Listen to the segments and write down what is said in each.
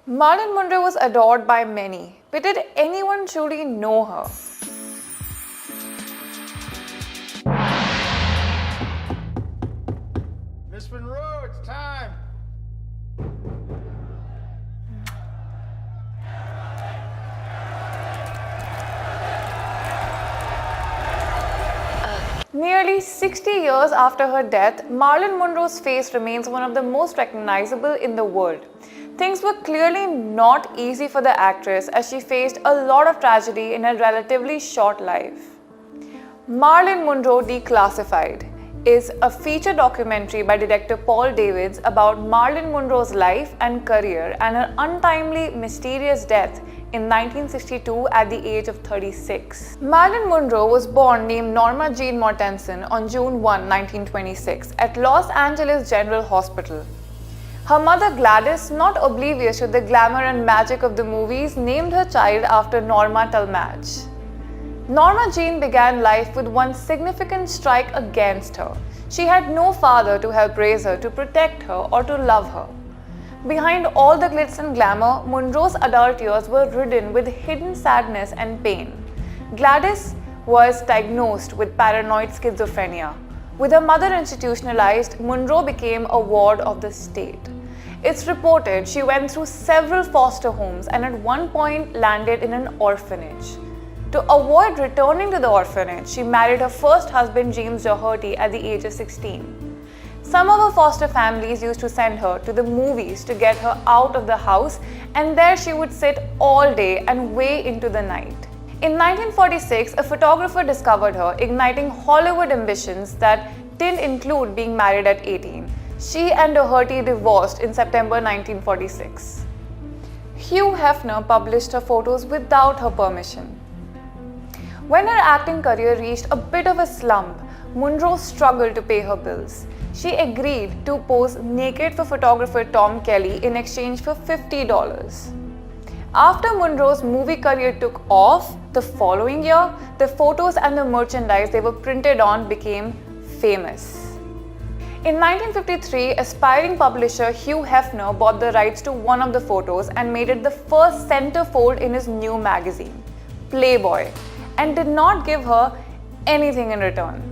Marilyn Monroe was adored by many, but did anyone truly know her? Miss Monroe, it's time. Nearly 60 years after her death, Marilyn Monroe's face remains one of the most recognizable in the world. Things were clearly not easy for the actress as she faced a lot of tragedy in a relatively short life. Marilyn Monroe Declassified is a feature documentary by director Paul Davids about Marilyn Monroe's life and career and her untimely, mysterious death in 1962 at the age of 36. Marilyn Monroe was born named Norma Jean Mortensen on June 1, 1926 at Los Angeles General Hospital. Her mother Gladys, not oblivious to the glamour and magic of the movies, named her child after Norma Talmadge. Norma Jean began life with one significant strike against her. She had no father to help raise her, to protect her, or to love her. Behind all the glitz and glamour, Monroe's adult years were ridden with hidden sadness and pain. Gladys was diagnosed with paranoid schizophrenia. With her mother institutionalized, Monroe became a ward of the state. It's reported she went through several foster homes and at one point landed in an orphanage. To avoid returning to the orphanage, she married her first husband James Doherty at the age of 16. Some of her foster families used to send her to the movies to get her out of the house, and there she would sit all day and way into the night. In 1946, a photographer discovered her, igniting Hollywood ambitions that didn't include being married at 18. She and Doherty divorced in September 1946. Hugh Hefner published her photos without her permission. When her acting career reached a bit of a slump, Monroe struggled to pay her bills. She agreed to pose naked for photographer Tom Kelly in exchange for $50. After Monroe's movie career took off, the following year, the photos and the merchandise they were printed on became famous. In 1953, aspiring publisher Hugh Hefner bought the rights to one of the photos and made it the first centerfold in his new magazine, Playboy, and did not give her anything in return.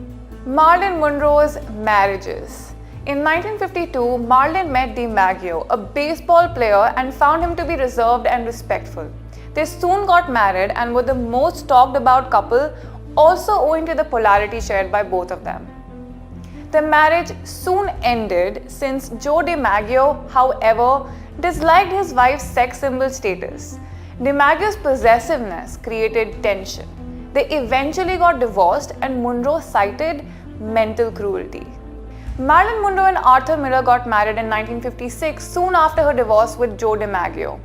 Marilyn Monroe's marriages. In 1952, Marilyn met DiMaggio, a baseball player, and found him to be reserved and respectful. They soon got married and were the most talked about couple, also owing to the polarity shared by both of them. The marriage soon ended since Joe DiMaggio, however, disliked his wife's sex symbol status. DiMaggio's possessiveness created tension. They eventually got divorced and Monroe cited mental cruelty. Marilyn Monroe and Arthur Miller got married in 1956 soon after her divorce with Joe DiMaggio.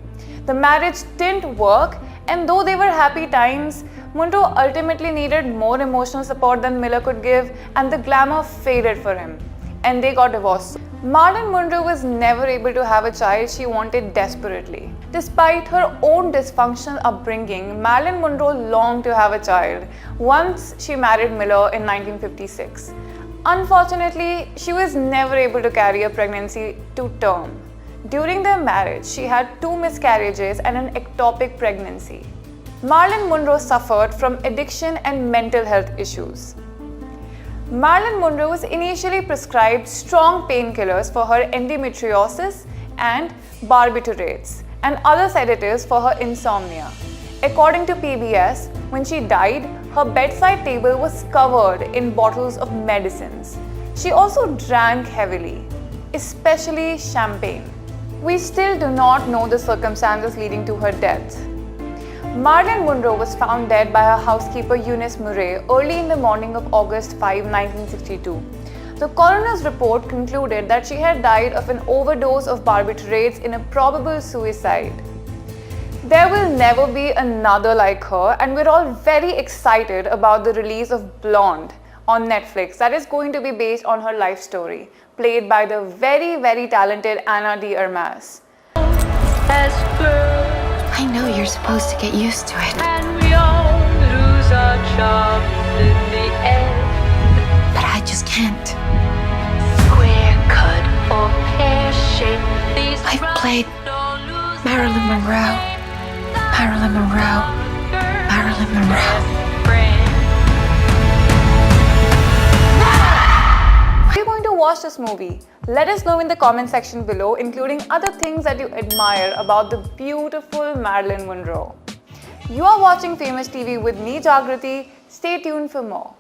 The marriage didn't work, and though they were happy times, Monroe ultimately needed more emotional support than Miller could give, and the glamour faded for him, and they got divorced. Marilyn Monroe was never able to have a child she wanted desperately. Despite her own dysfunctional upbringing, Marilyn Monroe longed to have a child once she married Miller in 1956. Unfortunately, she was never able to carry a pregnancy to term. During their marriage, she had 2 miscarriages and an ectopic pregnancy. Marilyn Monroe suffered from addiction and mental health issues. Marilyn Monroe was initially prescribed strong painkillers for her endometriosis and barbiturates and other sedatives for her insomnia. According to PBS, when she died, her bedside table was covered in bottles of medicines. She also drank heavily, especially champagne. We still do not know the circumstances leading to her death. Marilyn Monroe was found dead by her housekeeper Eunice Murray early in the morning of August 5, 1962. The coroner's report concluded that she had died of an overdose of barbiturates in a probable suicide. There will never be another like her, and we're all very excited about the release of Blonde on Netflix that is going to be based on her life story, played by the very talented Ana de Armas. I know you're supposed to get used to it. And we all lose our charms in the end. But I just can't. Square cut or pear shape. These I've played Marilyn Monroe. Marilyn Monroe. Marilyn Monroe. Are you going to watch this movie? Let us know in the comment section below, including other things that you admire about the beautiful Marilyn Monroe. You are watching Famous TV with me, Jagrati. Stay tuned for more.